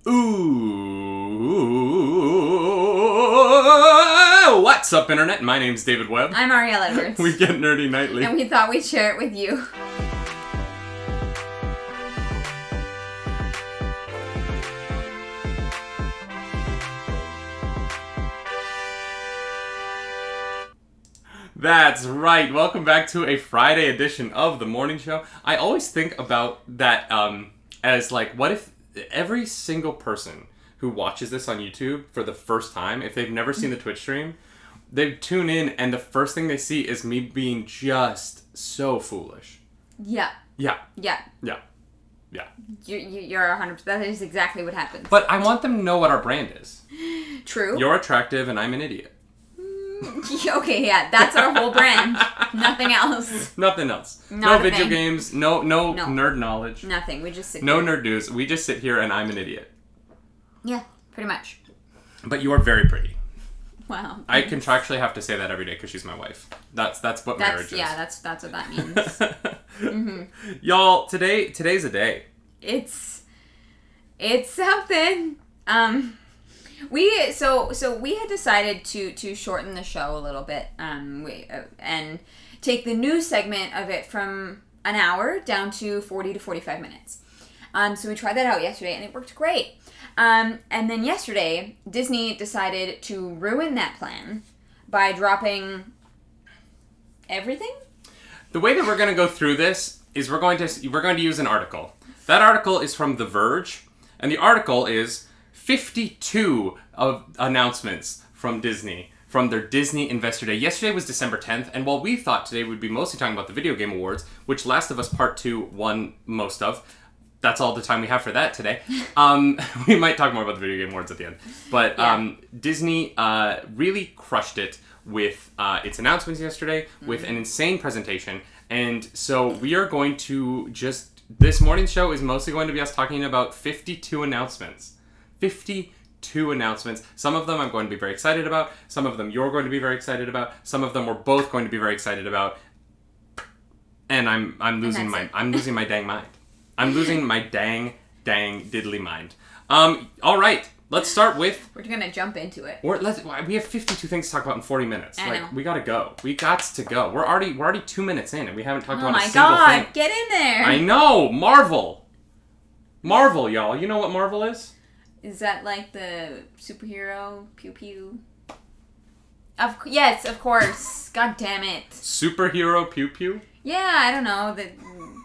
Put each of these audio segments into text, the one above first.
Ooh, what's up, Internet? My name's David Webb. I'm Arielle Edwards. We get nerdy nightly. And we thought we'd share it with you. That's right. Welcome back to a Friday edition of The Morning Show. I always think about that as like, what if every single person who watches this on YouTube for the first time, if they've never seen the Twitch stream, they tune in and the first thing they see is me being just so foolish. Yeah. Yeah. Yeah. Yeah. Yeah. You're 100%. That is exactly what happens. But I want them to know what our brand is. True. You're attractive and I'm an idiot. Okay, yeah, that's our whole brand. Nothing else. Nothing else. Not no video games. No nerd knowledge. Nothing. We just sit No here. nerd news. We just sit here and I'm an idiot. Yeah, pretty much. But you are very pretty. Wow. I contractually have to say that every day because she's my wife. That's what marriage is. Yeah, that's what that means. Mm-hmm. Y'all, today's a day. It's something. We had decided to shorten the show a little bit, and take the news segment of it from an hour down to 40 to 45 minutes. So we tried that out yesterday, and it worked great. And then yesterday, Disney decided to ruin that plan by dropping everything. The way that we're going to go through this is we're going to use an article. That article is from The Verge, and the article is 52 of announcements from Disney, from their Disney Investor Day. Yesterday was December 10th, and while we thought today we'd be mostly talking about the Video Game Awards, which Last of Us Part 2 won most of, that's all the time we have for that today. We might talk more about the Video Game Awards at the end. But yeah. Disney really crushed it with its announcements yesterday, with an insane presentation. And so we are going to this morning's show is mostly going to be us talking about 52 announcements. 52 announcements. Some of them I'm going to be very excited about. Some of them you're going to be very excited about. Some of them we're both going to be very excited about. And I'm losing my dang mind. I'm losing my dang diddly mind. All right, let's start with. We're gonna jump into it. We have 52 things to talk about in 40 minutes. I know. We gotta go. We got to go. We're already 2 minutes in and we haven't talked about a single thing. Oh my god, get in there! I know, Marvel, y'all. You know what Marvel is? Is that like the superhero pew pew? Yes, of course. God damn it. Superhero pew pew? Yeah, I don't know.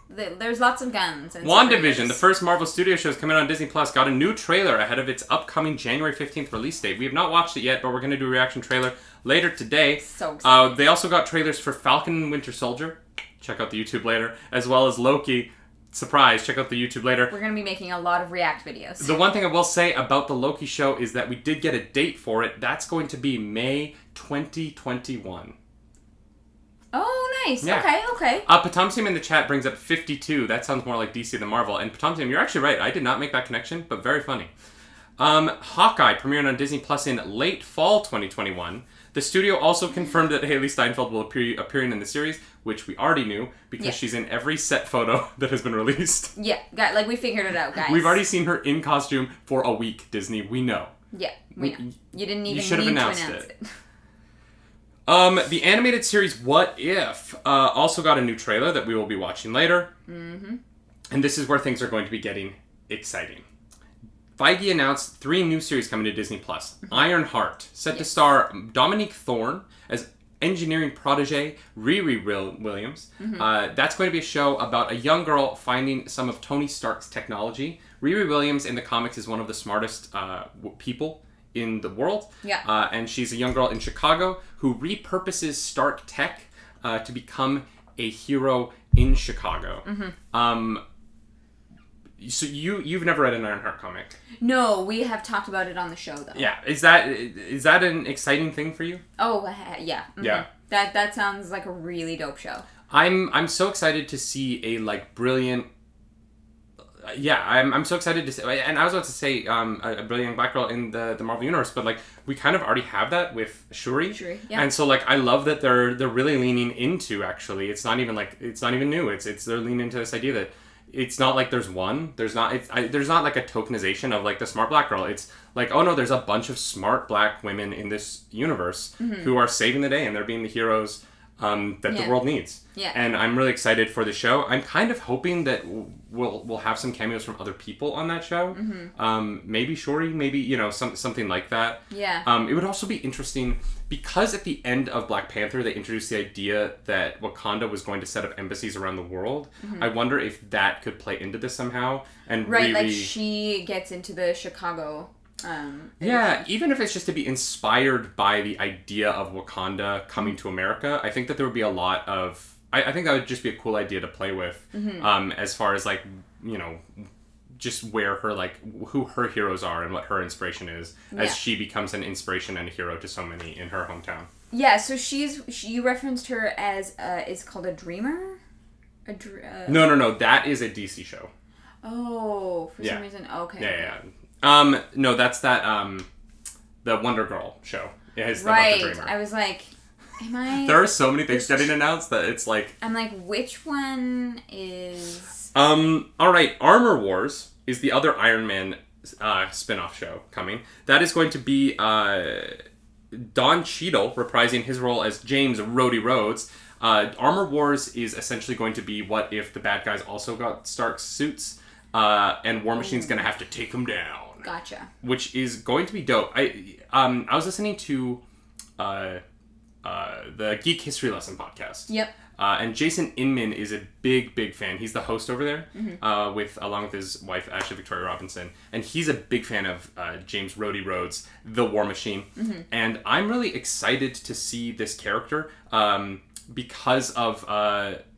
There's lots of guns. And WandaVision, the first Marvel Studios show coming on Disney Plus, got a new trailer ahead of its upcoming January 15th release date. We have not watched it yet, but we're going to do a reaction trailer later today. So excited. They also got trailers for Falcon and Winter Soldier. Check out the YouTube later. As well as Loki. Surprise, check out the YouTube later. We're going to be making a lot of react videos. The one thing I will say about the Loki show is that we did get a date for it. That's going to be May 2021. Oh, nice. Yeah. Okay. Potomsium in the chat brings up 52. That sounds more like DC than Marvel. And Potomsium, you're actually right. I did not make that connection, but very funny. Hawkeye premiering on Disney Plus in late fall 2021. The studio also confirmed that Haley Steinfeld will appearing in the series, which we already knew because she's in every set photo that has been released. Yeah, we figured it out, guys. We've already seen her in costume for a week, Disney. We know. Yeah, we know. You didn't even should have need announced to announce it. The animated series What If also got a new trailer that we will be watching later. Mm-hmm. And this is where things are going to be getting exciting. Feige announced 3 new series coming to Disney+. Ironheart, set to star Dominique Thorne as engineering protege Riri Williams. Mm-hmm. That's going to be a show about a young girl finding some of Tony Stark's technology. Riri Williams in the comics is one of the smartest people in the world. Yeah. And she's a young girl in Chicago who repurposes Stark tech to become a hero in Chicago. Mm-hmm. So you've never read an Ironheart comic? No, we have talked about it on the show though. Yeah, is that an exciting thing for you? Oh yeah. Mm-hmm. Yeah. That sounds like a really dope show. I'm so excited to see a brilliant. Yeah, I'm so excited to say, and I was about to say a brilliant black girl in the Marvel universe, but we kind of already have that with Shuri. Yeah. And so I love that they're really leaning into, actually it's not even new. It's they're leaning into this idea that it's not like there's one. There's not like a tokenization of like the smart black girl. It's like, oh no, there's a bunch of smart black women in this universe who are saving the day, and they're being the heroes that the world needs. Yeah. And I'm really excited for the show. I'm kind of hoping that we'll have some cameos from other people on that show. Maybe Shuri, maybe, something like that. Yeah. It would also be interesting because at the end of Black Panther, they introduced the idea that Wakanda was going to set up embassies around the world. I wonder if that could play into this somehow. And right, really, like she gets into the Chicago... even if it's just to be inspired by the idea of Wakanda coming to America, I think that there would be a lot of... I think that would just be a cool idea to play with, as far as, like, just where her, like, who her heroes are and what her inspiration is, as she becomes an inspiration and a hero to so many in her hometown. Yeah, so you referenced her as, it's called a dreamer? No, that is a DC show. Oh, for some reason, okay. Yeah. No, that's that, the Wonder Girl show. It has right, the Dreamer. I was like... There are so many things getting announced that it's like... I'm like, which one is... Alright, Armor Wars is the other Iron Man spin-off show coming. That is going to be Don Cheadle reprising his role as James Rhodey Rhodes. Armor Wars is essentially going to be what if the bad guys also got Stark suits, and War Machine's going to have to take them down. Gotcha. Which is going to be dope. I was listening to... the Geek History Lesson podcast. Yep. And Jason Inman is a big fan. He's the host over there, along with his wife Ashley Victoria Robinson, and he's a big fan of James Rhodey Rhodes, the War Machine. And I'm really excited to see this character because of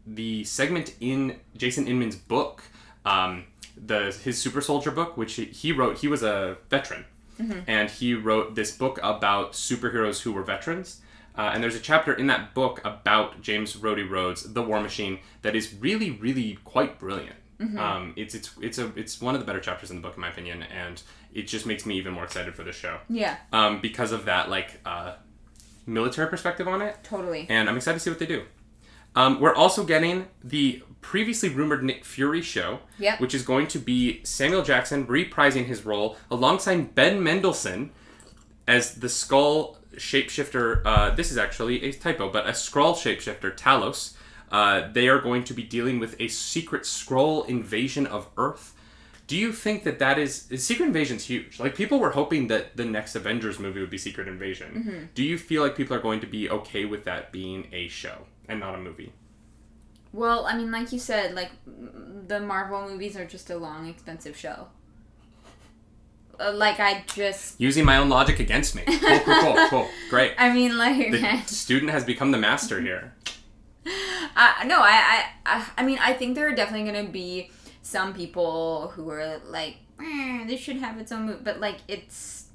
the segment in Jason Inman's book, his Super Soldier book, which he wrote. He was a veteran, and he wrote this book about superheroes who were veterans. And there's a chapter in that book about James Rhodey Rhodes, the War Machine, that is really, really quite brilliant. It's one of the better chapters in the book, in my opinion, and it just makes me even more excited for this show. Yeah. Because of that, like, military perspective on it. Totally. And I'm excited to see what they do. We're also getting the previously rumored Nick Fury show, which is going to be Samuel Jackson reprising his role alongside Ben Mendelsohn as the Skrull shapeshifter. This is actually a typo, but a Skrull shapeshifter, Talos. They are going to be dealing with a secret Skrull invasion of Earth. Do you think that is... Secret Invasion's huge. Like, people were hoping that the next Avengers movie would be Secret Invasion. Do you feel like people are going to be okay with that being a show and not a movie? Well, I mean, like you said, like, the Marvel movies are just a long, expensive show. Using my own logic against me. Cool. Great. I mean, like... The student has become the master here. No, I mean, I think there are definitely going to be some people who are like, this should have its own movie. But, like, it's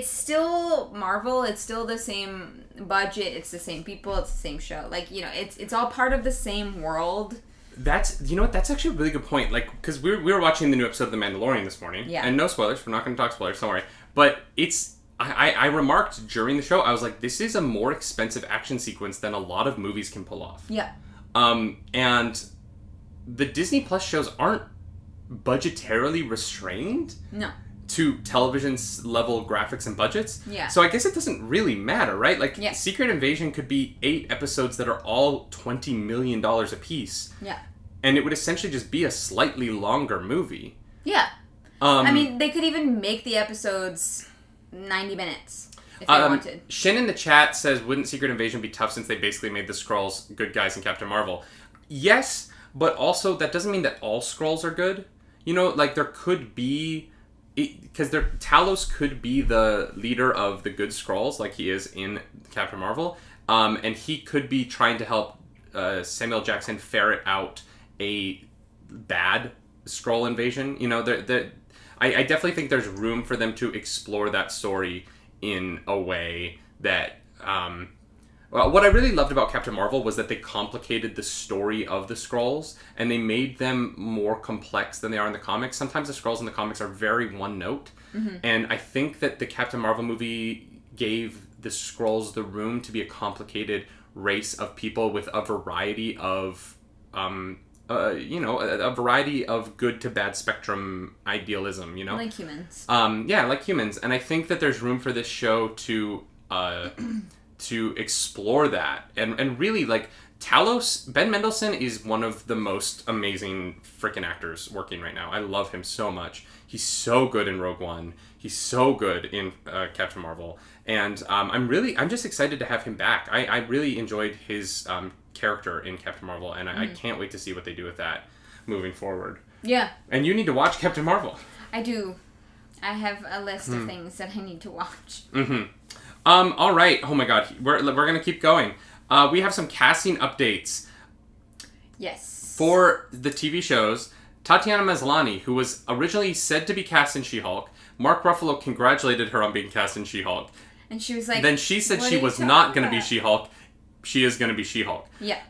still Marvel. It's still the same budget. It's the same people. It's the same show. Like, it's all part of the same world. That's actually a really good point. Like, because we were watching the new episode of The Mandalorian this morning. Yeah. And no spoilers. We're not going to talk spoilers. Don't worry. But I remarked during the show, I was like, this is a more expensive action sequence than a lot of movies can pull off. Yeah. And the Disney Plus shows aren't budgetarily restrained. No. To television level graphics and budgets. Yeah. So I guess it doesn't really matter, right? Like, yeah. Secret Invasion could be 8 episodes that are all $20 million a piece. Yeah. And it would essentially just be a slightly longer movie. Yeah. I mean, they could even make the episodes 90 minutes if they wanted. Shin in the chat says, wouldn't Secret Invasion be tough since they basically made the Skrulls good guys in Captain Marvel? Yes, but also that doesn't mean that all Skrulls are good. Like, there could be... Because Talos could be the leader of the good Skrulls, like he is in Captain Marvel, and he could be trying to help Samuel Jackson ferret out a bad Skrull invasion. I definitely think there's room for them to explore that story in a way that... what I really loved about Captain Marvel was that they complicated the story of the Skrulls, and they made them more complex than they are in the comics. Sometimes the Skrulls in the comics are very one-note, and I think that the Captain Marvel movie gave the Skrulls the room to be a complicated race of people with a variety of a variety of good to bad spectrum idealism, Like humans. Like humans. And I think that there's room for this show to explore that. And really, like, Talos, Ben Mendelsohn is one of the most amazing freaking actors working right now. I love him so much. He's so good in Rogue One. He's so good in Captain Marvel. And I'm just excited to have him back. I really enjoyed his character in Captain Marvel, and I can't wait to see what they do with that moving forward. Yeah. And you need to watch Captain Marvel. I do. I have a list of things that I need to watch. Mm-hmm. All right. Oh my God. We're gonna keep going. We have some casting updates. Yes. For the TV shows, Tatiana Maslany, who was originally said to be cast in She-Hulk, Mark Ruffalo congratulated her on being cast in She-Hulk. And she was like... Then she said she was not going to be She-Hulk. She is going to be She-Hulk. Yeah.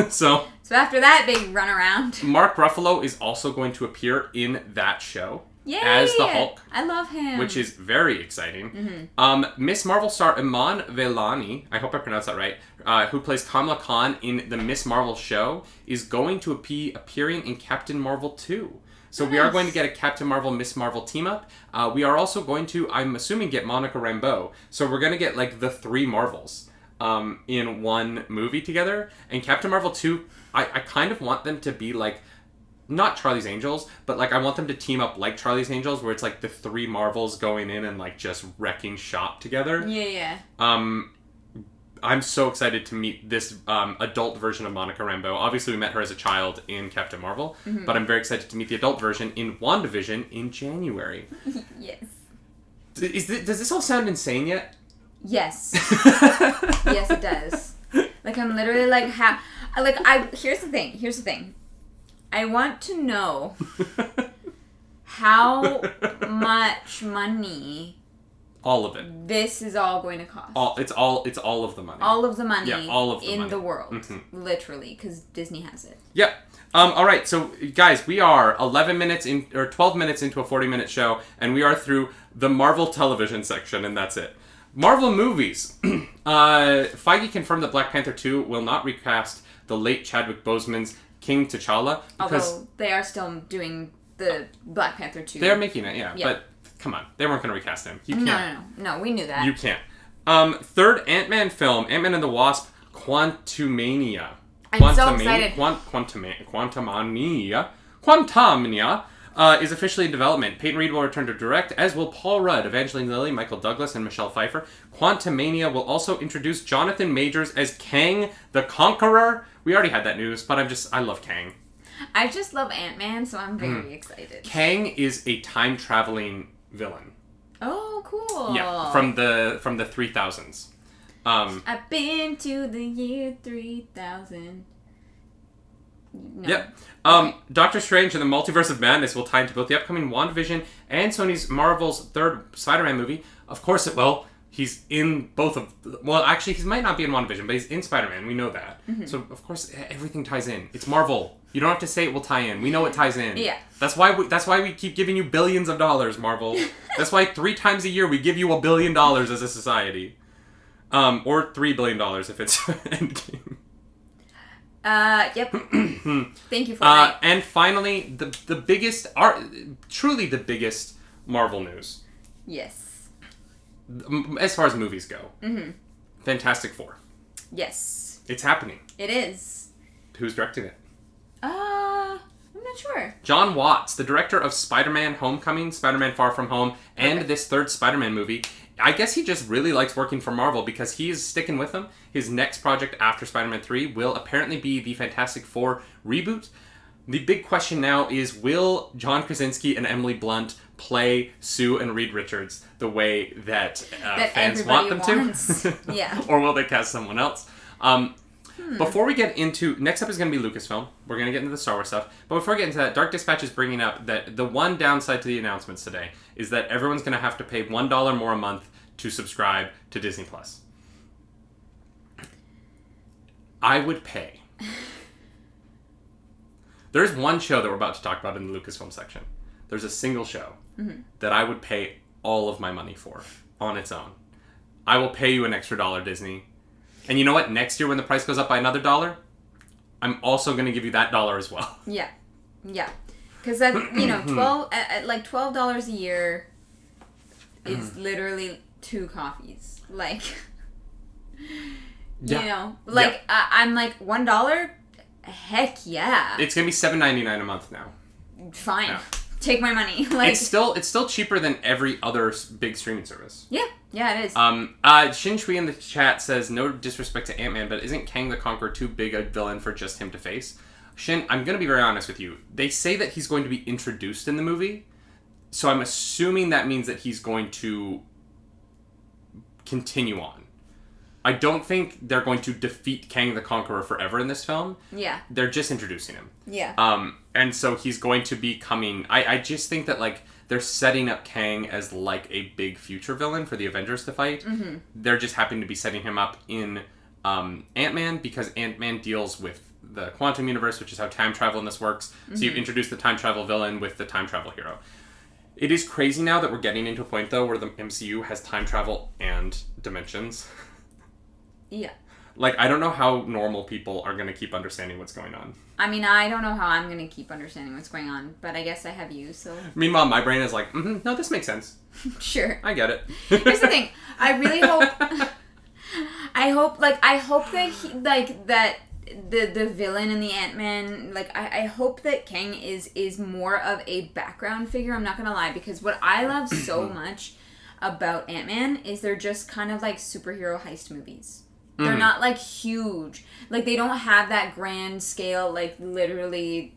So after that big runaround... Mark Ruffalo is also going to appear in that show. Yay! As the Hulk. I love him. Which is very exciting. Miss Marvel star Iman Vellani, I hope I pronounced that right, who plays Kamala Khan in the Miss Marvel show, is going to be appearing in Captain Marvel 2. So we are going to get a Captain Marvel, Miss Marvel team up. We are also going to, I'm assuming, get Monica Rambeau. So we're going to get, like, the 3 Marvels in one movie together. And Captain Marvel 2, I kind of want them to be, like, not Charlie's Angels, but, like, I want them to team up like Charlie's Angels, where it's, like, the 3 Marvels going in and, like, just wrecking shop together. Yeah. I'm so excited to meet this adult version of Monica Rambeau. Obviously, we met her as a child in Captain Marvel, but I'm very excited to meet the adult version in WandaVision in January. Yes. Does this all sound insane yet? Yes. Yes, it does. Like, I'm literally like, here's the thing. I want to know how much money... All of it. This is all going to cost. It's all of the money. All of the money. Yeah, all of the in money. the world, literally, because Disney has it. Yep. All right. So, guys, we are 11 minutes in or 12 minutes into a 40-minute show, and we are through the Marvel television section, and that's it. Marvel movies. Feige confirmed that Black Panther 2 will not recast the late Chadwick Boseman's King T'Challa because although they are still doing the Black Panther 2. They're making it, yeah. But come on, they weren't going to recast him. You can't. No, we knew that. You can't. Third Ant-Man film, Ant-Man and the Wasp, Quantumania. I'm so excited. Quantumania is officially in development. Peyton Reed will return to direct, as will Paul Rudd, Evangeline Lilly, Michael Douglas, and Michelle Pfeiffer. Quantumania will also introduce Jonathan Majors as Kang the Conqueror. We already had that news, but I love Kang. I just love Ant-Man, so I'm very excited. Kang is a time-traveling villain. Oh, cool. Yeah, from the 3000s. I've been to the year 3000. No. Yep. Doctor Strange and the Multiverse of Madness will tie into both the upcoming WandaVision and Sony's Marvel's third Spider-Man movie. Of course it will. He's in both of... Well, actually, he might not be in WandaVision, but he's in Spider-Man. We know that. So, of course, everything ties in. It's Marvel. You don't have to say it will tie in. We know it ties in. Yeah. That's why we keep giving you billions of dollars, Marvel. That's why 3 times a year we give you $1 billion as a society. Or $3 billion if it's Endgame. Yep. Thank you for that. And finally, the biggest... truly the biggest Marvel news. Yes. As far as movies go. Fantastic Four. Yes. It's happening. It is. Who's directing it? I'm not sure. John Watts, the director of Spider-Man Homecoming, Spider-Man Far From Home, and this third Spider-Man movie. I guess he just really likes working for Marvel because he is sticking with them. His next project after Spider-Man 3 will apparently be the Fantastic Four reboot. The big question now is, will John Krasinski and Emily Blunt play Sue and Reed Richards the way that fans want them to? Yeah. Or will they cast someone else? Before we get into... Next up is going to be Lucasfilm. We're going to get into the Star Wars stuff. But before we get into that, Dark Dispatch is bringing up that the one downside to the announcements today is that everyone's going to have to pay $1 more a month to subscribe to Disney+. I would pay. There's one show that we're about to talk about in the Lucasfilm section. There's a single show that I would pay all of my money for on its own. I will pay you an extra $1, Disney. And you know what? Next year when the price goes up by another $1, I'm also going to give you that dollar as well. Yeah. Yeah. Because that, $12 a year is literally 2 coffees. Like, I'm like, $1? Heck yeah. It's going to be $7.99 a month now. Fine. Yeah. Take my money. Like, it's still cheaper than every other big streaming service. Yeah. Yeah, it is. Shin Shui in the chat says, no disrespect to Ant-Man, but isn't Kang the Conqueror too big a villain for just him to face? Shin, I'm going to be very honest with you. They say that he's going to be introduced in the movie, so I'm assuming that means that he's going to continue on. I don't think they're going to defeat Kang the Conqueror forever in this film. Yeah. They're just introducing him. Yeah. And so he's going to be coming... I just think that, like, they're setting up Kang as, like, a big future villain for the Avengers to fight. Mm-hmm. They're just happening to be setting him up in Ant-Man, because Ant-Man deals with the quantum universe, which is how time travel in this works. Mm-hmm. So you introduce the time travel villain with the time travel hero. It is crazy now that we're getting into a point, though, where the MCU has time travel and dimensions. Yeah. Like, I don't know how normal people are going to keep understanding what's going on. I mean, I don't know how I'm going to keep understanding what's going on, but I guess I have you, so... Meanwhile, my brain is like, no, this makes sense. Sure. I get it. Here's the thing. I really hope... I hope that the villain in the Ant-Man, like, I hope that Kang is more of a background figure, I'm not going to lie, because what I love so much about Ant-Man is they're just kind of like superhero heist movies. They're not, like, huge. Like, they don't have that grand scale, like, literally...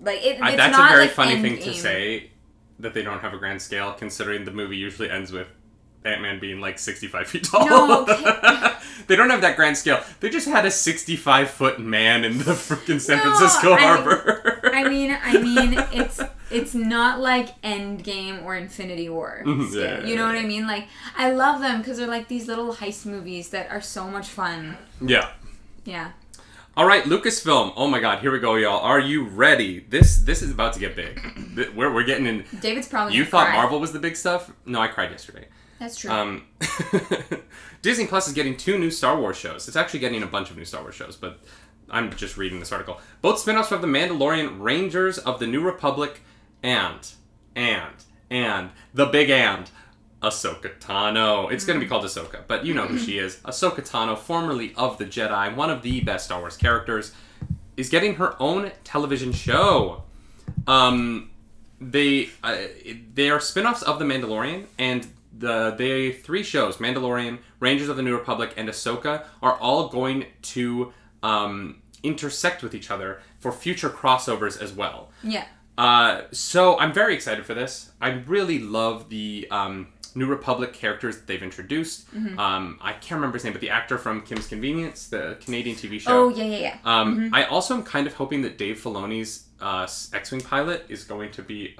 Like, it's that's not, a very like, funny thing Endgame. to say, that they don't have a grand scale, considering the movie usually ends with Ant-Man being, like, 65 feet tall. No, okay. They don't have that grand scale. They just had a 65-foot man in the freaking San Francisco harbor. I mean, it's not like Endgame or Infinity War. Yeah, you know what I mean? Like, I love them because they're like these little heist movies that are so much fun. Yeah. Yeah. All right, Lucasfilm. Oh my God, here we go, y'all. Are you ready? This is about to get big. We're getting in. David's probably. You thought Marvel was the big stuff? No, I cried yesterday. That's true. Disney Plus is getting 2 new Star Wars shows. It's actually getting a bunch of new Star Wars shows, but I'm just reading this article. Both spin-offs of The Mandalorian, Rangers of the New Republic, and the big Ahsoka Tano. It's going to be called Ahsoka, but you know who she is. Ahsoka Tano, formerly of the Jedi, one of the best Star Wars characters, is getting her own television show. They are spin-offs of The Mandalorian, and the 3 shows, Mandalorian, Rangers of the New Republic, and Ahsoka, are all going to intersect with each other for future crossovers as well. Yeah. So I'm very excited for this. I really love the New Republic characters that they've introduced. Mm-hmm. I can't remember his name, but the actor from Kim's Convenience, the Canadian TV show. Oh, yeah. Mm-hmm. I also am kind of hoping that Dave Filoni's X-Wing pilot is going to be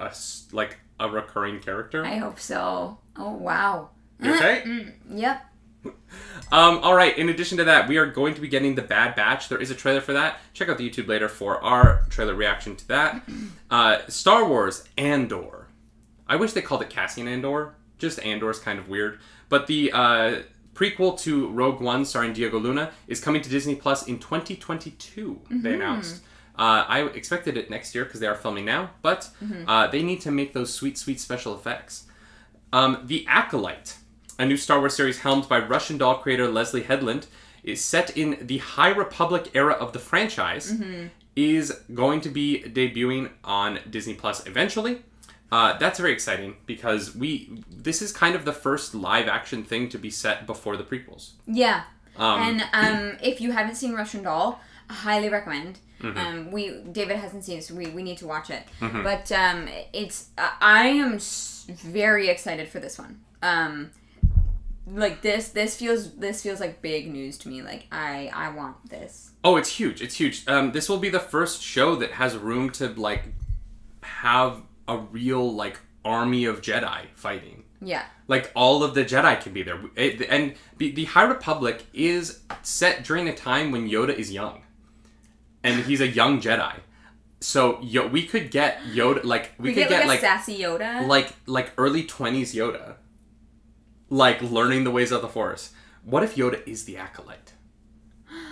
a recurring character. I hope so. Oh, wow. You okay? Yep. All right, in addition to that, we are going to be getting The Bad Batch. There is a trailer for that. Check out the YouTube later for our trailer reaction to that. Star Wars Andor. I wish they called it Cassian Andor. Just Andor's kind of weird. But the prequel to Rogue One starring Diego Luna is coming to Disney Plus in 2022, they announced. I expected it next year because they are filming now, but they need to make those sweet, sweet special effects. The Acolyte, a new Star Wars series helmed by Russian doll creator Leslie Headland, is set in the High Republic era of the franchise, is going to be debuting on Disney Plus eventually. That's very exciting because this is kind of the first live action thing to be set before the prequels. Yeah. And if you haven't seen Russian Doll, I highly recommend. David hasn't seen it, so we need to watch it. But I am very excited for this one. Like this feels like big news to me. Like I want this. Oh, it's huge. It's huge. This will be the first show that has room to like have a real like army of Jedi fighting. Yeah. Like all of the Jedi can be there. And the High Republic is set during a time when Yoda is young. And he's a young Jedi. So we could get Yoda like we could get like sassy Yoda. Like early 20s Yoda. Like learning the ways of the Force. What if Yoda is the Acolyte?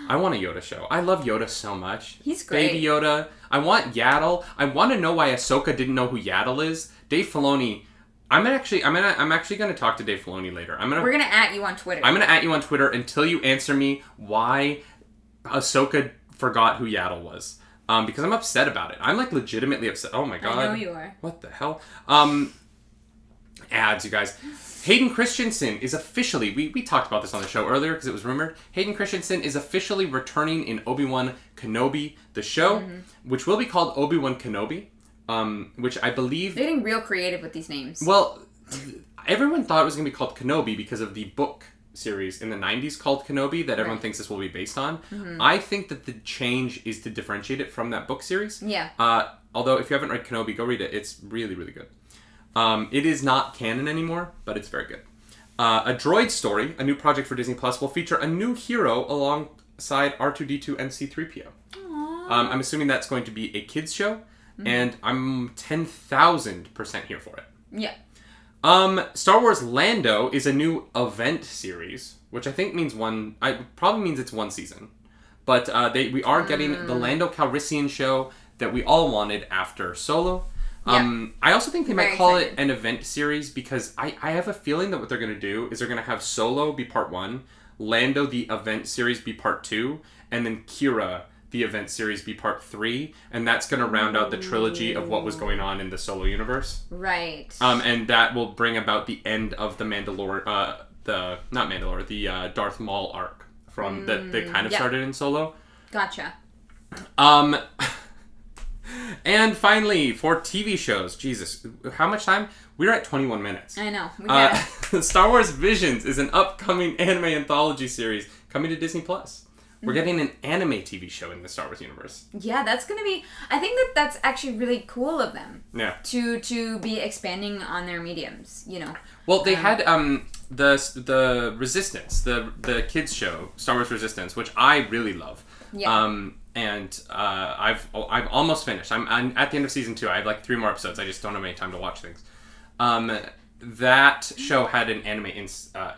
I want a Yoda show. I love Yoda so much. He's great. Baby Yoda. I want Yaddle. I want to know why Ahsoka didn't know who Yaddle is. Dave Filoni. I'm actually going to talk to Dave Filoni later. We're going to @ you on Twitter. I'm going to @ you on Twitter until you answer me why Ahsoka forgot who Yaddle was. Because I'm upset about it. I'm like legitimately upset. Oh my god. I know you are. What the hell? Ads, you guys. Hayden Christensen is officially, we talked about this on the show earlier because it was rumored. Hayden Christensen is officially returning in Obi-Wan Kenobi, the show, which will be called Obi-Wan Kenobi, which I believe... They're getting real creative with these names. Well, everyone thought it was going to be called Kenobi because of the book series in the 90s called Kenobi that everyone thinks this will be based on. I think that the change is to differentiate it from that book series. Yeah. Although, if you haven't read Kenobi, go read it. It's really, really good. It is not canon anymore, but it's very good. A Droid Story, a new project for Disney Plus, will feature a new hero alongside R2-D2 and C-3PO. I'm assuming that's going to be a kids show, and I'm 10,000% here for it. Yeah. Star Wars Lando is a new event series, which I think means probably means it's one season. But we are getting the Lando Calrissian show that we all wanted after Solo. I also think they might call it an event series because I have a feeling that what they're going to do is they're going to have Solo be part 1, Lando the event series be part 2, and then Kira the event series be part 3, and that's going to round out the trilogy of what was going on in the Solo universe. Right. And that will bring about the end of the Darth Maul arc from that they kind of started in Solo. Gotcha. And finally, for TV shows, Jesus, how much time? We're at 21 minutes. I know. We get Star Wars Visions is an upcoming anime anthology series coming to Disney Plus. We're getting an anime TV show in the Star Wars universe. Yeah, that's going to be... I think that's actually really cool of them. Yeah. To be expanding on their mediums, you know. Well, they had the Resistance, the kids show, Star Wars Resistance, which I really love. Yeah. And I've almost finished. I'm at the end of season 2. I have like 3 more episodes. I just don't have any time to watch things. That show had an anime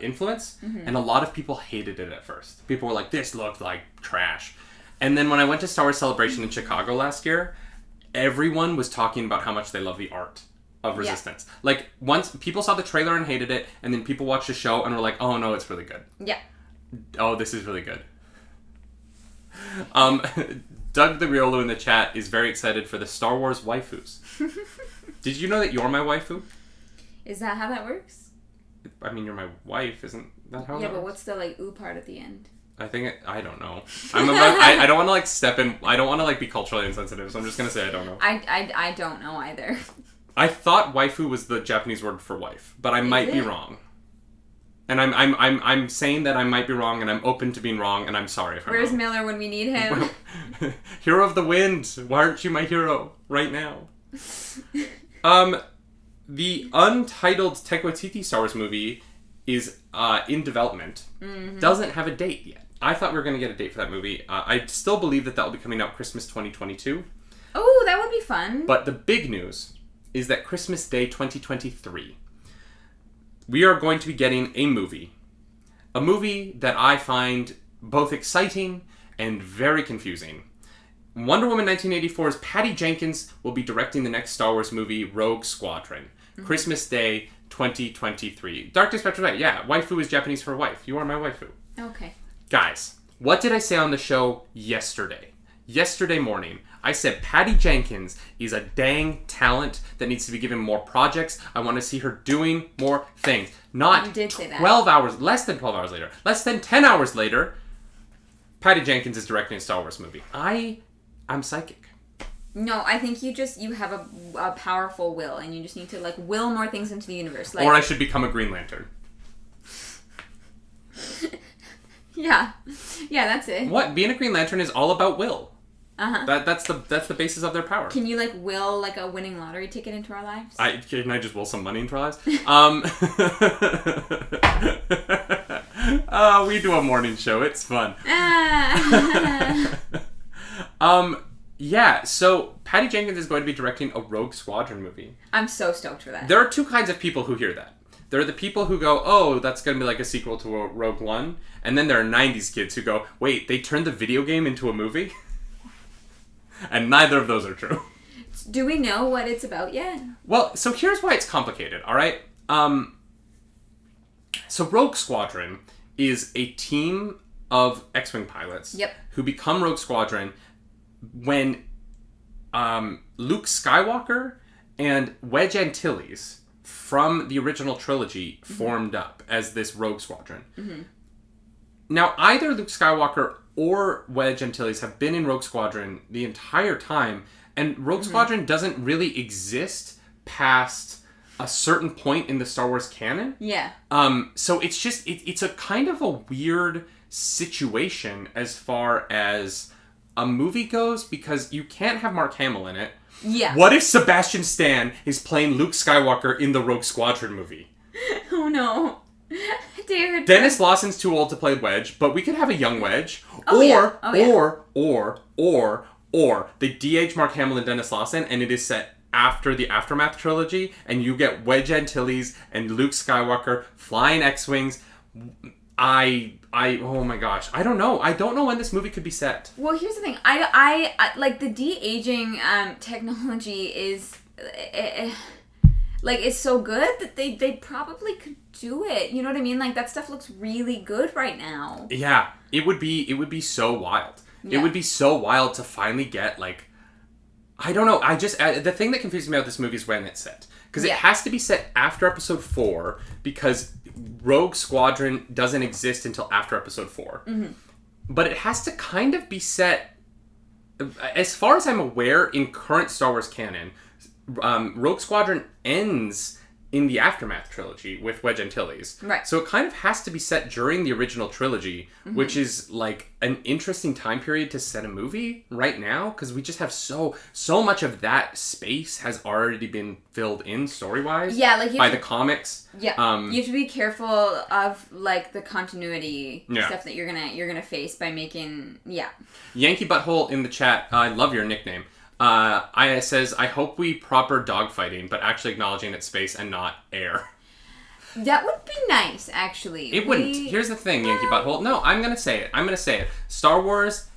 influence, and a lot of people hated it at first. People were like, "This looked like trash." And then when I went to Star Wars Celebration in Chicago last year, everyone was talking about how much they love the art of Resistance. Yeah. Like, once people saw the trailer and hated it, and then people watched the show and were like, "Oh no, it's really good." Yeah. Oh, this is really good. Doug the Riolo in the chat is very excited for the Star Wars waifus. Did you know that you're my waifu? Is that how that works? I mean, you're my wife, isn't that how? Yeah, but what's the like ooh part at the end? I don't know. I don't want to like step in. I don't want to like be culturally insensitive, so I'm just gonna say I don't know. I don't know either. I thought waifu was the Japanese word for wife, but I might be wrong. And I'm saying that I might be wrong, and I'm open to being wrong, and I'm sorry if I'm wrong. Where's Miller when we need him? Hero of the wind. Why aren't you my hero right now? The Untitled Taika Waititi Star Wars movie is in development. Doesn't have a date yet. I thought we were going to get a date for that movie. I still believe that will be coming out Christmas 2022. Oh, that would be fun. But the big news is that Christmas Day 2023, we are going to be getting a movie. A movie that I find both exciting and very confusing. Wonder Woman 1984's Patty Jenkins will be directing the next Star Wars movie, Rogue Squadron. Christmas Day 2023. Dark Spectrum, right? Yeah, waifu is Japanese for wife. You are my waifu. Okay. Guys, what did I say on the show yesterday? Yesterday morning, I said Patty Jenkins is a dang talent that needs to be given more projects. I want to see her doing more things. Not you did say that. 12 hours, less than 12 hours later, less than 10 hours later, Patty Jenkins is directing a Star Wars movie. I'm psychic. No, I think you have a powerful will, and you just need to like will more things into the universe. Like, or I should become a Green Lantern. Yeah, that's it. What? Being a Green Lantern is all about will. Uh-huh. That's the basis of their power. Can you like will like a winning lottery ticket into our lives? Can I just will some money into our lives? We do a morning show. It's fun. Yeah, so Patty Jenkins is going to be directing a Rogue Squadron movie. I'm so stoked for that. There are 2 kinds of people who hear that. There are the people who go, oh, that's going to be like a sequel to Rogue One. And then there are 90s kids who go, wait, they turned the video game into a movie? And neither of those are true. Do we know what it's about yet? Well, so here's why it's complicated, all right? So Rogue Squadron is a team of X-Wing pilots who become Rogue Squadron when Luke Skywalker and Wedge Antilles from the original trilogy formed up as this Rogue Squadron. Mm-hmm. Now, either Luke Skywalker or Wedge Antilles have been in Rogue Squadron the entire time, and Rogue Squadron doesn't really exist past a certain point in the Star Wars canon. Yeah. So it's just, it's a kind of a weird situation as far as a movie goes, because you can't have Mark Hamill in it. Yeah. What if Sebastian Stan is playing Luke Skywalker in the Rogue Squadron movie? Oh no. Dude. Dennis Lawson's too old to play Wedge, but we could have a young Wedge. Or they DH Mark Hamill and Dennis Lawson, and it is set after the Aftermath trilogy, and you get Wedge Antilles and Luke Skywalker flying X-Wings. Oh my gosh, I don't know. I don't know when this movie could be set. Well, here's the thing. I like the de-aging technology is like, it's so good that they probably could do it. You know what I mean? Like, that stuff looks really good right now. Yeah, it would be so wild. Yeah. It would be so wild to finally get, like, I don't know. The thing that confuses me about this movie is when it's set. Because it has to be set after Episode 4, because Rogue Squadron doesn't exist until after Episode 4. Mm-hmm. But it has to kind of be set, as far as I'm aware, in current Star Wars canon, Rogue Squadron ends in the Aftermath trilogy with Wedge Antilles. Right. So it kind of has to be set during the original trilogy, which is like an interesting time period to set a movie right now, because we just have so much of that space has already been filled in story-wise by the comics. Yeah. You have to be careful of like the continuity stuff that you're gonna face by making Yankee Butthole in the chat, I love your nickname. Says, I hope we proper dogfighting, but actually acknowledging it's space and not air. That would be nice, actually. It wouldn't. Here's the thing, Yankee Butthole. No, I'm gonna say it. Star Wars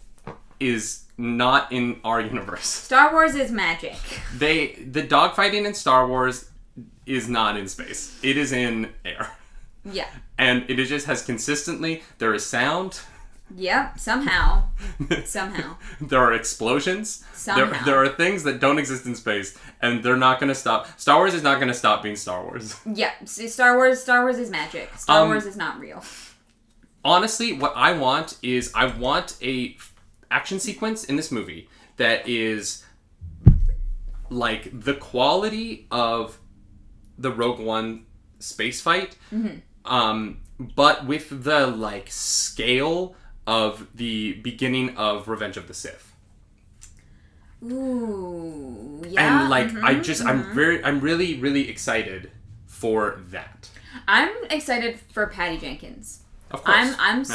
is not in our universe. Star Wars is magic. The dogfighting in Star Wars is not in space. It is in air. Yeah. And it just has consistently, there is sound. Yep, somehow. There are explosions. Somehow. There are things that don't exist in space, and they're not going to stop. Star Wars is not going to stop being Star Wars. Yeah, Star Wars is magic. Star Wars is not real. Honestly, what I want is a action sequence in this movie that is like the quality of the Rogue One space fight, but with the like scale of the beginning of Revenge of the Sith. Ooh, yeah. And like, I'm really, really excited for that. I'm excited for Patty Jenkins. Of course. I'm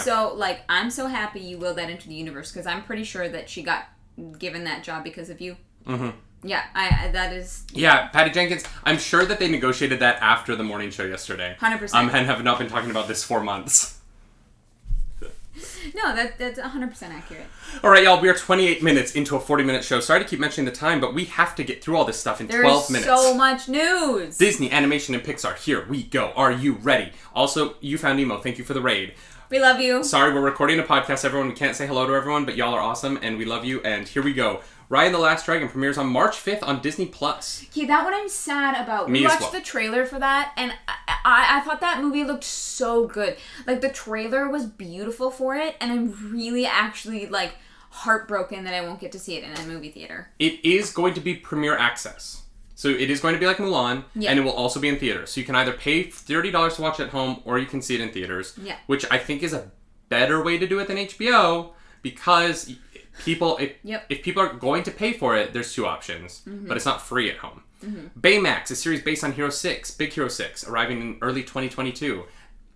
so happy you willed that into the universe, because I'm pretty sure that she got given that job because of you. Mm-hmm. Yeah, that is... Yeah, Patty Jenkins, I'm sure that they negotiated that after the morning show yesterday. 100%. And have not been talking about this for months. No, that's 100% accurate. All right, y'all, we are 28 minutes into a 40-minute show. Sorry to keep mentioning the time, but we have to get through all this stuff in 12 minutes. There's so much news. Disney, Animation, and Pixar. Here we go. Are you ready? Also, You Found Nemo. Thank you for the raid. We love you. Sorry, we're recording a podcast, everyone. We can't say hello to everyone, but y'all are awesome, and we love you, and here we go. Raya and the Last Dragon premieres on March 5th on Disney+. Okay, that one I'm sad about. Me we as watched well. the trailer for that, and I thought that movie looked so good. Like, the trailer was beautiful for it, and I'm really actually, like, heartbroken that I won't get to see it in a movie theater. It is going to be premiere access. So it is going to be like Mulan, and it will also be in theaters. So you can either pay $30 to watch it at home, or you can see it in theaters. Yeah. Which I think is a better way to do it than HBO, because... If people are going to pay for it, there's two options, but it's not free at home. Baymax, a series based on Hero 6, Big Hero 6, arriving in early 2022.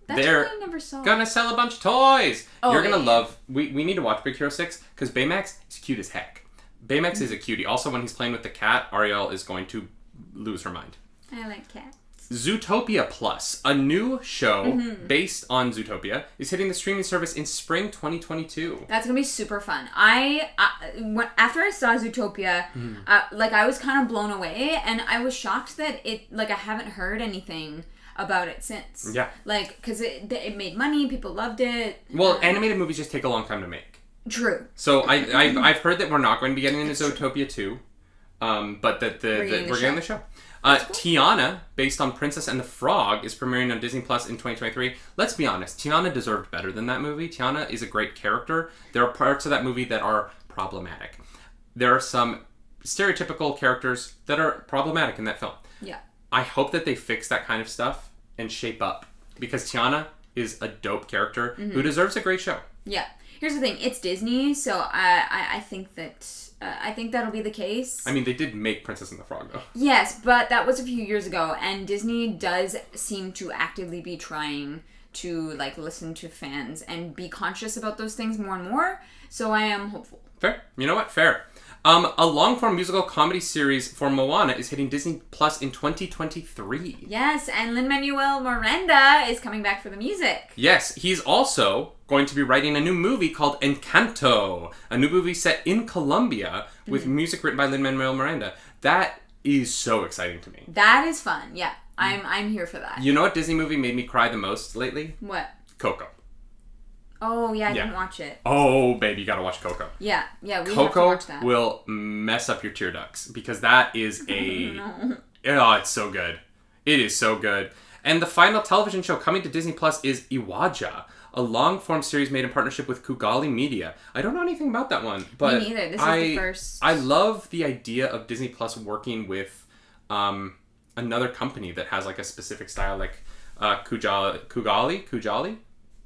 They're I never saw. gonna sell a bunch of toys. Oh, You're gonna love. We need to watch Big Hero 6 because Baymax is cute as heck. Baymax is a cutie. Also, when he's playing with the cat, Ariel is going to lose her mind. I like cats. Zootopia Plus, a new show based on Zootopia, is hitting the streaming service in spring 2022. That's gonna be super fun. After I saw Zootopia, I was kind of blown away, and I was shocked that I haven't heard anything about it since. Yeah. Because it made money, people loved it. Well, animated movies just take a long time to make. True. So I've heard that we're not going to be getting into Zootopia 2, but that we're getting the show. Cool. Tiana, based on Princess and the Frog, is premiering on Disney Plus in 2023. Let's be honest, Tiana deserved better than that movie. Tiana is a great character. There are parts of that movie that are problematic. There are some stereotypical characters that are problematic in that film. Yeah. I hope that they fix that kind of stuff and shape up, because Tiana is a dope character who deserves a great show. Yeah. Here's the thing, it's Disney, so I think that'll be the case. I mean, they did make Princess and the Frog, though. Yes, but that was a few years ago, and Disney does seem to actively be trying to listen to fans and be conscious about those things more and more. So I am hopeful. Fair. You know what? Fair. A long-form musical comedy series for Moana is hitting Disney Plus in 2023. Yes, and Lin-Manuel Miranda is coming back for the music. Yes, he's also going to be writing a new movie called Encanto, a new movie set in Colombia with music written by Lin-Manuel Miranda. That is so exciting to me. That is fun. Yeah, I'm here for that. You know what Disney movie made me cry the most lately? What? Coco. Oh, yeah, I didn't watch it. Oh, baby, you gotta watch Coco. Yeah, we have to Coco watch that. will mess up your tear ducts, because that is No. Oh, it's so good. It is so good. And the final television show coming to Disney Plus is Iwaja, a long-form series made in partnership with Kugali Media. I don't know anything about that one, but me neither. This is the first. I love the idea of Disney Plus working with another company that has a specific style, like Kugali?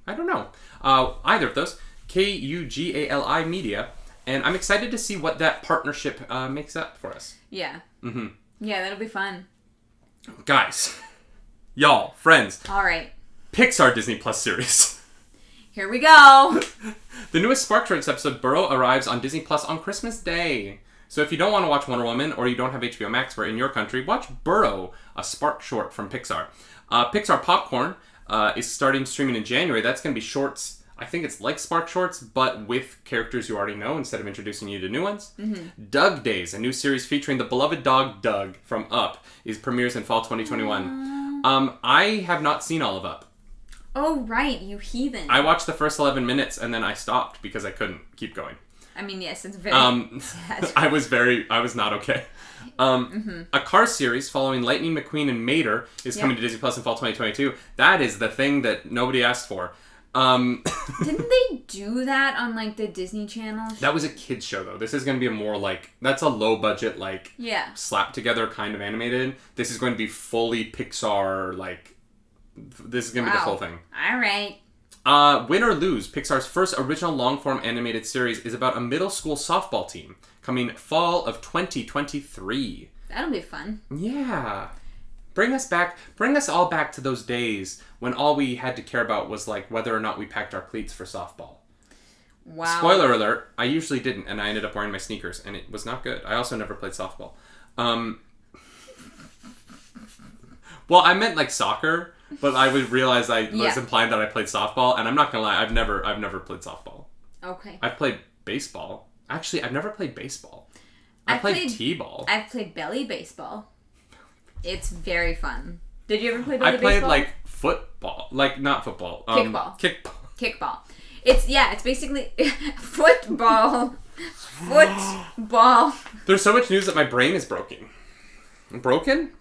I don't know. Either of those. Kugali Media. And I'm excited to see what that partnership makes up for us. Yeah. Mm-hmm. Yeah, that'll be fun. Guys. Y'all. Friends. All right. Pixar Disney Plus series. Here we go. The newest Spark Shorts episode, Burrow, arrives on Disney Plus on Christmas Day. So if you don't want to watch Wonder Woman, or you don't have HBO Max, or in your country, watch Burrow, a Spark Short from Pixar. Pixar Popcorn is starting streaming in January. That's going to be shorts. I think it's like Spark Shorts, but with characters you already know instead of introducing you to new ones. Mm-hmm. Doug Days, a new series featuring the beloved dog Doug from Up, premieres in fall 2021. I have not seen all of Up. Oh, right, you heathen. I watched the first 11 minutes and then I stopped because I couldn't keep going. I mean, yes, it's very sad. I was not okay. A Cars series following Lightning McQueen and Mater is coming to Disney Plus in fall 2022. That is the thing that nobody asked for. Didn't they do that on the Disney Channel? That was a kids show though. This is going to be a more that's a low budget slap together kind of animated. This is going to be fully Pixar this is going to be the full thing. All right. Win or Lose, Pixar's first original long-form animated series, is about a middle school softball team, coming fall of 2023. That'll be fun. Yeah. Bring us all back to those days when all we had to care about was whether or not we packed our cleats for softball. Wow. Spoiler alert, I usually didn't, and I ended up wearing my sneakers, and it was not good. I also never played softball. Well, I meant soccer, but I would realize I was implying that I played softball, and I'm not gonna lie, I've never played softball. Okay. I've played baseball. Actually, I've never played baseball. I played t-ball. I've played belly baseball. It's very fun. Did you ever play belly baseball? I played football, not football. Kickball. Kickball. It's basically football. Football. There's so much news that my brain is broken. Broken?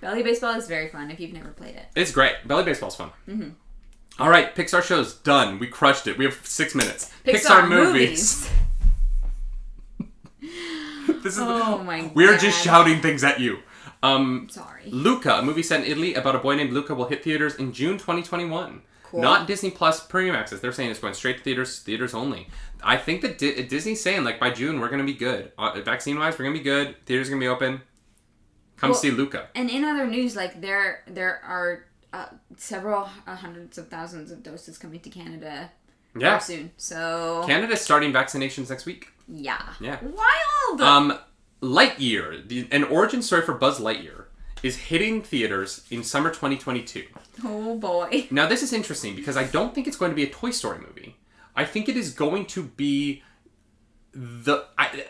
Belly baseball is very fun if you've never played it. It's great. Belly baseball's fun. Mm-hmm. All right, Pixar show's done. We crushed it. We have 6 minutes. Pixar movies. My God. We're just shouting things at you. Sorry. Luca, a movie set in Italy about a boy named Luca, will hit theaters in June 2021. Cool. Not Disney Plus Premium Access. They're saying it's going straight to theaters only. I think that Disney's saying by June we're going to be good. Vaccine-wise, we're going to be good. Theaters are going to be open. Come see Luca. And in other news, there are several hundreds of thousands of doses coming to Canada very soon. So Canada's starting vaccinations next week. Yeah. Yeah. Wild! Lightyear, an origin story for Buzz Lightyear, is hitting theaters in summer 2022. Oh boy. Now this is interesting because I don't think it's going to be a Toy Story movie. I think it is going to be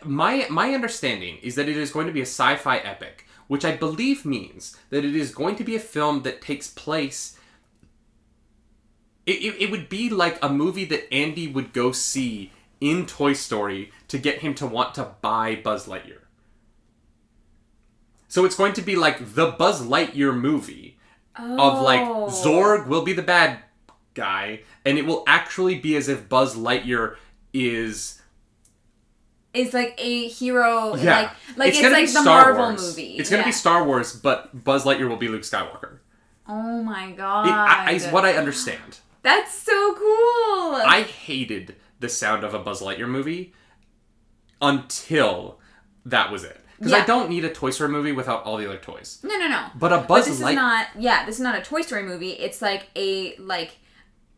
my understanding is that it is going to be a sci-fi epic, which I believe means that it is going to be a film that takes place. It would be like a movie that Andy would go see in Toy Story to get him to want to buy Buzz Lightyear. So it's going to be like the Buzz Lightyear movie of like Zorg will be the bad guy, and it will actually be as if Buzz Lightyear is like a hero. Yeah. Like it's like the Marvel movie. It's going to be Star Wars, but Buzz Lightyear will be Luke Skywalker. Oh my god. Is what I understand. That's so cool. I hated the sound of a Buzz Lightyear movie until that was it. Because I don't need a Toy Story movie without all the other toys. No. But a Buzz Lightyear... This is not a Toy Story movie. It's like a,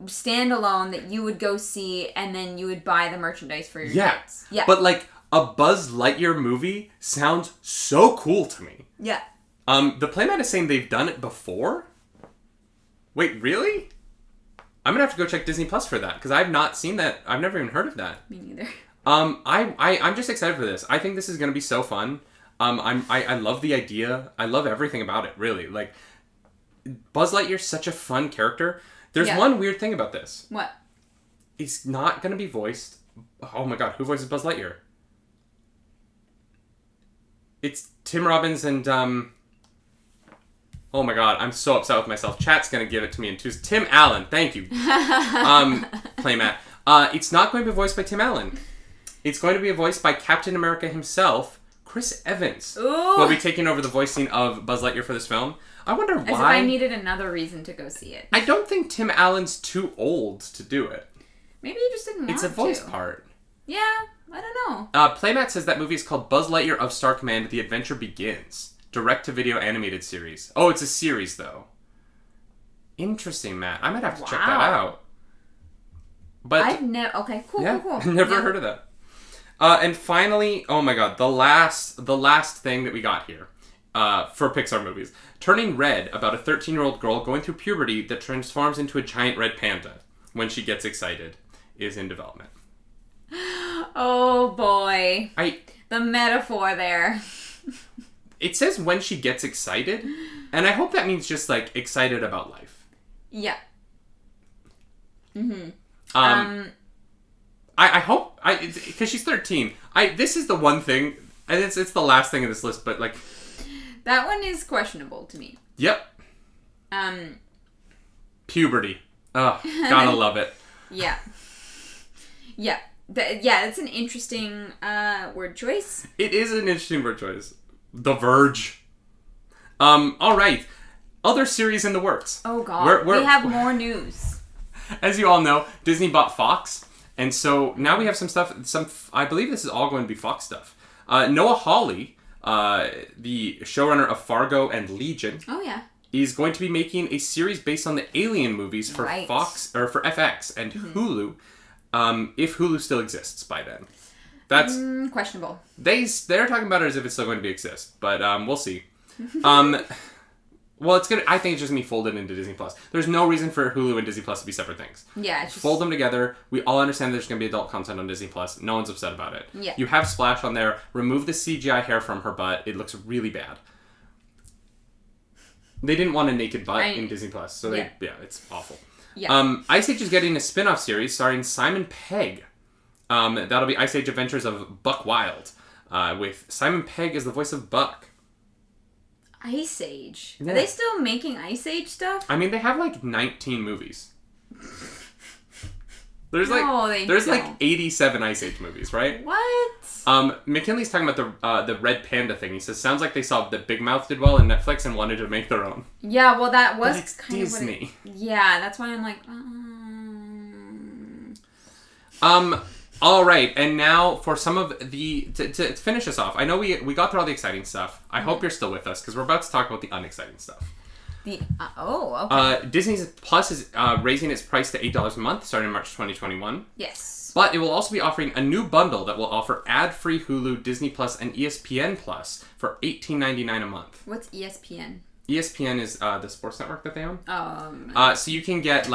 standalone that you would go see and then you would buy the merchandise for your kids. Yeah. But, a Buzz Lightyear movie sounds so cool to me. Yeah. The Playmat is saying they've done it before? Wait, really? I'm gonna have to go check Disney Plus for that, because I've not seen that. I've never even heard of that. Me neither. I'm just excited for this. I think this is gonna be so fun. I love the idea. I love everything about it, really. Like, Buzz Lightyear's such a fun character. There's one weird thing about this. What? He's not gonna be voiced... Oh my god, who voices Buzz Lightyear? It's Tim Robbins and, Oh my god, I'm so upset with myself. Chat's gonna give it to me in two... Tim Allen, thank you. Playmat. It's not going to be voiced by Tim Allen. It's going to be voiced by Captain America himself, Chris Evans. Ooh. Will be taking over the voicing of Buzz Lightyear for this film. I wonder why... As if I needed another reason to go see it. I don't think Tim Allen's too old to do it. Maybe he just didn't want to. It's a voice part. Yeah, I don't know. Playmat says that movie is called Buzz Lightyear of Star Command: The Adventure Begins. Direct-to-video animated series. Oh, it's a series, though. Interesting, Matt. I might have to check that out. But I've never... Okay, cool. Never heard of that. And finally, oh my god, the last thing that we got here for Pixar movies. Turning Red, about a 13-year-old girl going through puberty that transforms into a giant red panda when she gets excited, is in development. Oh boy. The metaphor there. It says when she gets excited, and I hope that means just, excited about life. Yeah. Mm-hmm. I hope... Because she's 13. This is the one thing, and it's the last thing in this list, but, That one is questionable to me. Yep. Puberty. Oh, gotta love it. Yeah. Yeah. That's an interesting word choice. It is an interesting word choice. The Verge. Alright. Other series in the works. Oh god. We have more news. As you all know, Disney bought Fox, and so now we have some stuff, I believe this is all going to be Fox stuff. Noah Hawley, the showrunner of Fargo and Legion, is going to be making a series based on the Alien movies for Fox, or for FX and Hulu, if Hulu still exists by then. That's questionable. They're talking about it as if it's still going to exist, but we'll see. Well, I think it's just gonna be folded into Disney Plus. There's no reason for Hulu and Disney Plus to be separate things. Yeah, it's just... Fold them together. We all understand there's gonna be adult content on Disney Plus. No one's upset about it. Yeah. You have Splash on there. Remove the CGI hair from her butt. It looks really bad. They didn't want a naked butt in Disney Plus, so it's awful. Yeah. Ice Age is getting a spin-off series starring Simon Pegg. That'll be Ice Age Adventures of Buck Wild, with Simon Pegg as the voice of Buck. Ice Age? Yeah. Are they still making Ice Age stuff? I mean, they have 19 movies. There's 87 Ice Age movies, right? What? McKinley's talking about the Red Panda thing. He says, sounds like they saw that Big Mouth did well in Netflix and wanted to make their own. Yeah, well, that was but it's kind Disney. of yeah, that's why I'm like, all right, and now for some of the... To finish us off, I know we got through all the exciting stuff. I hope you're still with us, because we're about to talk about the unexciting stuff. Okay. Disney Plus is raising its price to $8 a month starting in March 2021. Yes. But it will also be offering a new bundle that will offer ad-free Hulu, Disney Plus, and ESPN Plus for $18.99 a month. What's ESPN? ESPN is the sports network that they own. So you can get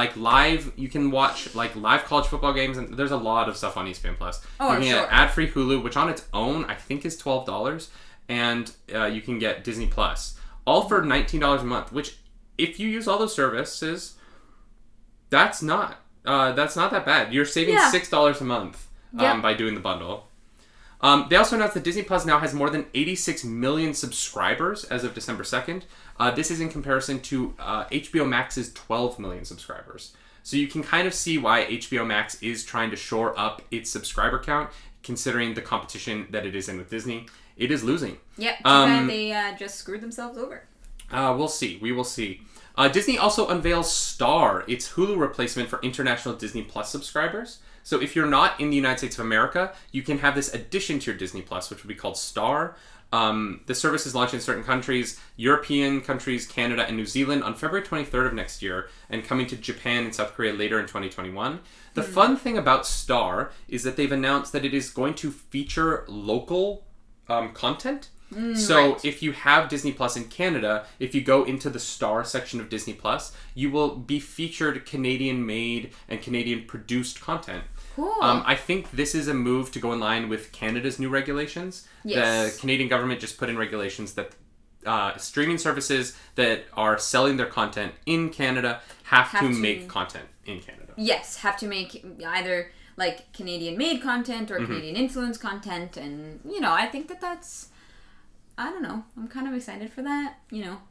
you can watch live college football games, and there's a lot of stuff on ESPN Plus. You can get ad-free Hulu, which on its own I think is $12, and you can get Disney Plus, all for $19 a month. Which, if you use all those services, that's not that bad. You're saving $6 a month by doing the bundle. They also announced that Disney Plus now has more than 86 million subscribers as of December 2nd. This is in comparison to HBO Max's 12 million subscribers. So you can kind of see why HBO Max is trying to shore up its subscriber count, considering the competition that it is in with Disney. It is losing. Yep, too bad they just screwed themselves over. We'll see. We will see. Disney also unveils Star, its Hulu replacement for international Disney Plus subscribers. So if you're not in the United States of America, you can have this addition to your Disney Plus, which would be called Star. The service is launched in certain countries, European countries, Canada, and New Zealand on February 23rd of next year, and coming to Japan and South Korea later in 2021. The fun thing about Star is that they've announced that it is going to feature local content. So if you have Disney Plus in Canada, if you go into the Star section of Disney Plus, you will be featured Canadian-made and Canadian-produced content. Cool. I think this is a move to go in line with Canada's new regulations. Yes. The Canadian government just put in regulations that streaming services that are selling their content in Canada have to make content in Canada. Yes, have to make either Canadian-made content or Canadian-influenced content, and I think that's. I don't know. I'm kind of excited for that.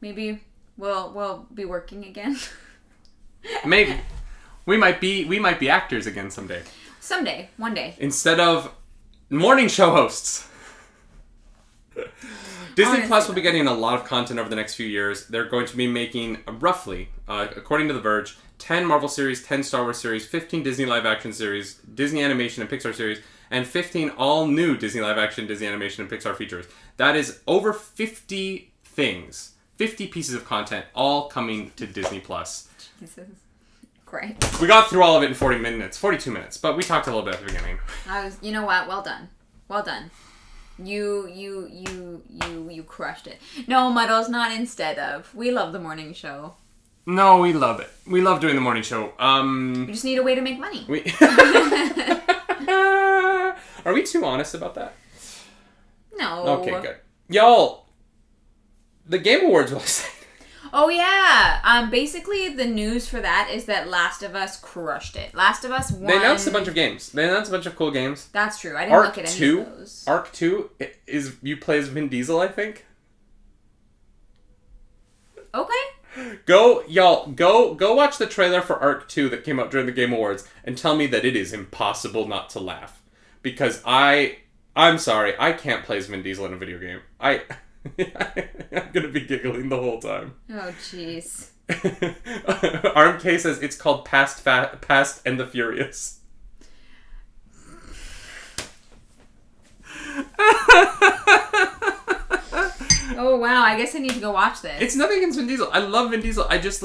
Maybe we'll be working again. Maybe we might be actors again someday. Someday, one day. Instead of morning show hosts. Disney Plus will be getting a lot of content over the next few years. They're going to be making roughly, according to The Verge, 10 Marvel series, 10 Star Wars series, 15 Disney live-action series, Disney animation and Pixar series, and 15 all-new Disney live-action, Disney animation, and Pixar features. That is over 50 things, 50 pieces of content, all coming to Disney Plus. Jesus. Great. We got through all of it in 42 minutes, but we talked a little bit at the beginning. You know what? Well done. You crushed it. No, Muddles, not instead of. We love the morning show. No, we love it. We love doing the morning show. We just need a way to make money. Are we too honest about that? No. Okay, good. Y'all, the Game Awards will say. Oh, yeah. Basically, the news for that is that Last of Us crushed it. Last of Us won. They announced a bunch of games. They announced a bunch of cool games. That's true. I didn't look at any of those. Arc 2 is you play as Vin Diesel, I think. Okay. Go watch the trailer for Arc 2 that came out during the Game Awards and tell me that it is impossible not to laugh. Because I'm sorry, I can't play as Vin Diesel in a video game. I'm gonna be giggling the whole time. Oh, jeez. RMK says it's called Past and the Furious. Oh, wow. I guess I need to go watch this. It's nothing against Vin Diesel. I love Vin Diesel. I just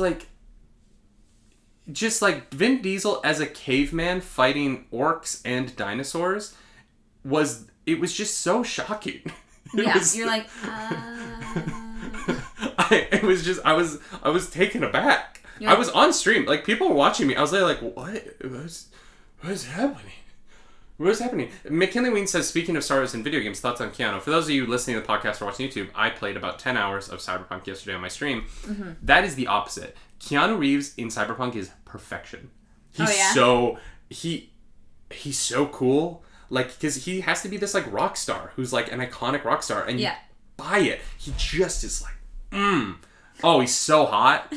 Vin Diesel as a caveman fighting orcs and dinosaurs was just so shocking. You're like, I was taken aback. I was on stream. People were watching me. I was like, what's happening? What's happening? McKinley Ween says, speaking of Star Wars and video games, thoughts on Keanu. For those of you listening to the podcast or watching YouTube, I played about 10 hours of Cyberpunk yesterday on my stream. Mm-hmm. That is the opposite. Keanu Reeves in Cyberpunk is perfection. He's he's so cool. Because he has to be this rock star who's an iconic rock star, and you buy it. He just is oh, he's so hot.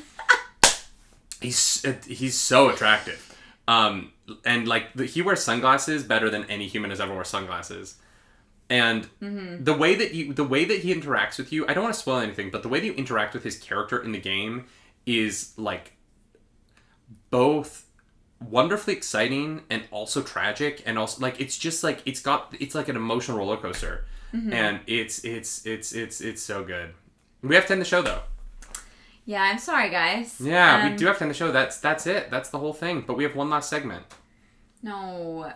he's so attractive. And he wears sunglasses better than any human has ever worn sunglasses. And the way that he interacts with you, I don't want to spoil anything, but the way that you interact with his character in the game is both wonderfully exciting and also tragic, and also it's like an emotional roller coaster. And it's so good. We have to end the show though. Yeah, I'm sorry, guys. Yeah, we do have to end the show. That's it. That's the whole thing. But we have one last segment. No.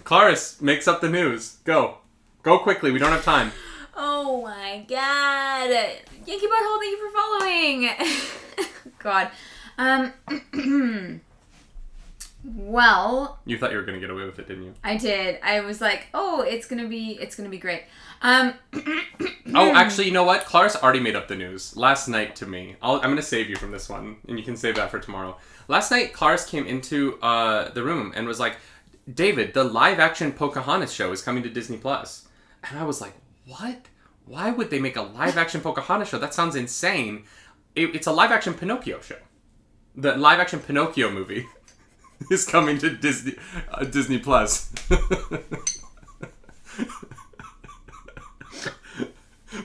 Claris makes up the news. Go quickly. We don't have time. Oh my god. Yankee Butthole, thank you for following. God. Well, you thought you were gonna get away with it, didn't you? I did. I was like, oh, it's gonna be great. Oh, actually, you know what? Claris already made up the news last night to me. I'm gonna save you from this one, and you can save that for tomorrow. Last night, Claris came into the room and was like, David, the live-action Pocahontas show is coming to Disney Plus. And I was like, what? Why would they make a live-action Pocahontas show? That sounds insane. It's a live-action Pinocchio show. The live-action Pinocchio movie is coming to Disney Plus.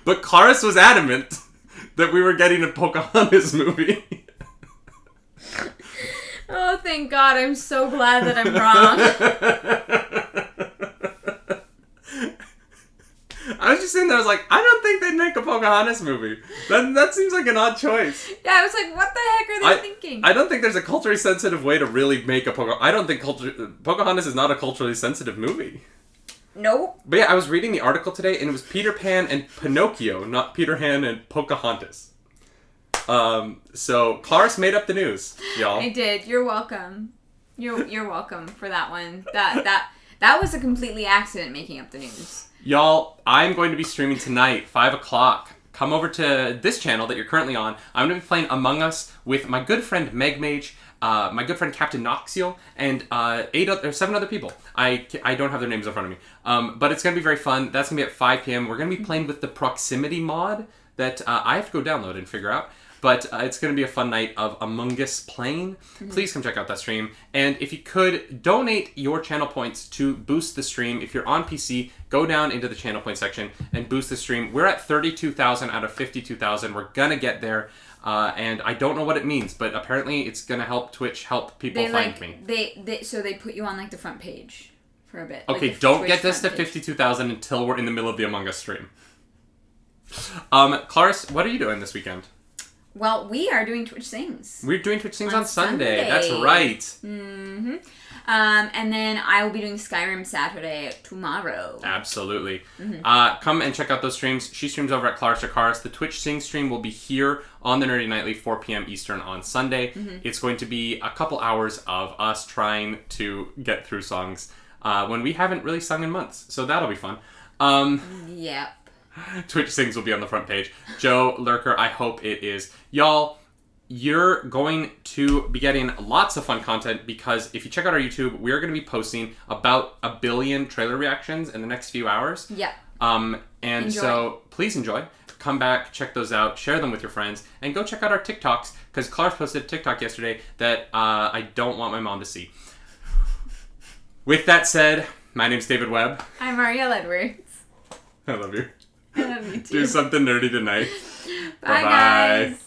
But Claris was adamant that we were getting a Pocahontas movie. Oh, thank God. I'm so glad that I'm wrong. I was just sitting there, I was like, I don't think they'd make a Pocahontas movie. That seems like an odd choice. Yeah, I was like, what the heck are they thinking? I don't think there's a culturally sensitive way to really make a Pocahontas. I don't think Pocahontas is not a culturally sensitive movie. Nope. But yeah, I was reading the article today, and it was Peter Pan and Pinocchio, not Peter Pan and Pocahontas. So Claris made up the news, y'all. I did. You're welcome. You're welcome for that one. That was a completely accident making up the news. Y'all, I'm going to be streaming tonight, 5 o'clock. Come over to this channel that you're currently on. I'm going to be playing Among Us with my good friend Meg Mage, my good friend Captain Noxiel, and 7 other people. I don't have their names in front of me. But it's going to be very fun. That's going to be at 5 p.m. We're going to be playing with the proximity mod that I have to go download and figure out. But it's going to be a fun night of Among Us playing. Mm-hmm. Please come check out that stream. And if you could, donate your channel points to boost the stream. If you're on PC, go down into the channel point section and boost the stream. We're at 32,000 out of 52,000. We're going to get there. And I don't know what it means, but apparently it's going to help Twitch help people find me. So they put you on like the front page for a bit. Okay, like don't get this to 52,000 until we're in the middle of the Among Us stream. Claris, what are you doing this weekend? Well, we are doing Twitch Sings. We're doing Twitch Sings on Sunday. That's right. Mm-hmm. And then I will be doing Skyrim Saturday tomorrow. Absolutely. Mm-hmm. Come and check out those streams. She streams over at Claris Chakaris. The Twitch Sing stream will be here on the Nerdy Nightly, 4 p.m. Eastern on Sunday. Mm-hmm. It's going to be a couple hours of us trying to get through songs when we haven't really sung in months. So that'll be fun. Yep. Twitch Sings will be on the front page. Joe Lurker, I hope it is. Y'all, you're going to be getting lots of fun content because if you check out our YouTube, we're going to be posting about 1 billion trailer reactions in the next few hours. Yeah. And so please enjoy. Come back, check those out, share them with your friends, and go check out our TikToks because Claris posted a TikTok yesterday that I don't want my mom to see. With that said, my name's David Webb. I'm Ariel Edwards. I love you. I love you too. Do something nerdy tonight. Bye, guys.